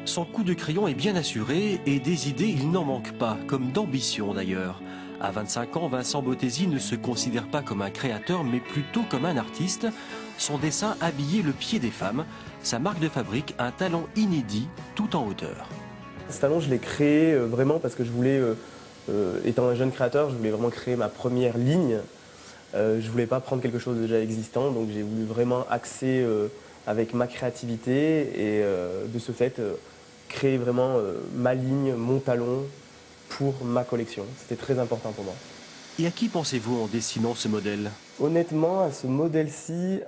Son coup de crayon est bien assuré et des idées, il n'en manque pas, comme d'ambition d'ailleurs. À 25 ans, Vincent Bottesi ne se considère pas comme un créateur, mais plutôt comme un artiste. Son dessin habillait le pied des femmes. Sa marque de fabrique, un talent inédit, tout en hauteur. Ce talent, je l'ai créé vraiment parce que je voulais, étant un jeune créateur, je voulais vraiment créer ma première ligne. Je voulais pas prendre quelque chose de déjà existant, donc j'ai voulu vraiment axer avec ma créativité et de ce fait créer vraiment ma ligne, mon talon pour ma collection. C'était très important pour moi. Et à qui pensez-vous en dessinant ce modèle? Honnêtement, à ce modèle-ci,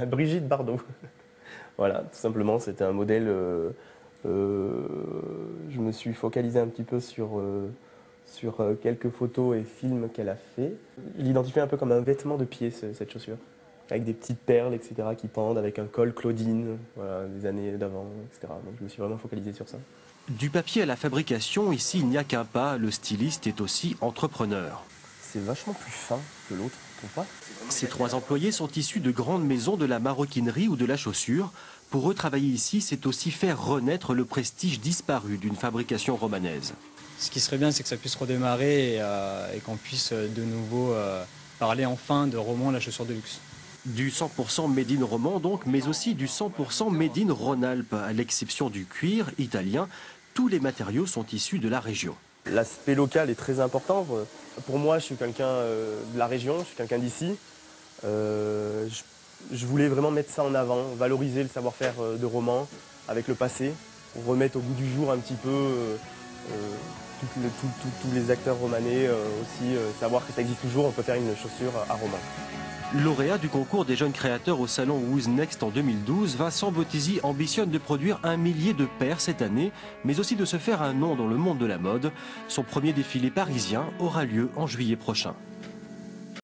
Brigitte Bardot. Voilà, tout simplement, c'était un modèle. Je me suis focalisé un petit peu sur quelques photos et films qu'elle a fait. Je l'identifie un peu comme un vêtement de pied, cette chaussure, avec des petites perles, etc., qui pendent, avec un col Claudine, voilà, des années d'avant, etc. Donc je me suis vraiment focalisé sur ça. Du papier à la fabrication, ici il n'y a qu'un pas, le styliste est aussi entrepreneur. C'est vachement plus fin que l'autre, tu trouves pas? Ces 3 employés sont issus de grandes maisons de la maroquinerie ou de la chaussure. Pour eux, travailler ici, c'est aussi faire renaître le prestige disparu d'une fabrication romanaise. Ce qui serait bien, c'est que ça puisse redémarrer et qu'on puisse de nouveau parler enfin de Roman, la chaussure de luxe. Du 100% made in roman donc, mais aussi du 100% made in Rhône-Alpes. À l'exception du cuir italien, tous les matériaux sont issus de la région. L'aspect local est très important. Pour moi, je suis quelqu'un de la région, je suis quelqu'un d'ici. Je voulais vraiment mettre ça en avant, valoriser le savoir-faire de Roman avec le passé, pour remettre au goût du jour un petit peu tous les acteurs romanais, aussi savoir que ça existe toujours, on peut faire une chaussure à Roman. Lauréat du concours des jeunes créateurs au salon Who's Next en 2012, Vincent Bottesi ambitionne de produire 1 millier de paires cette année, mais aussi de se faire un nom dans le monde de la mode. Son premier défilé parisien aura lieu en juillet prochain.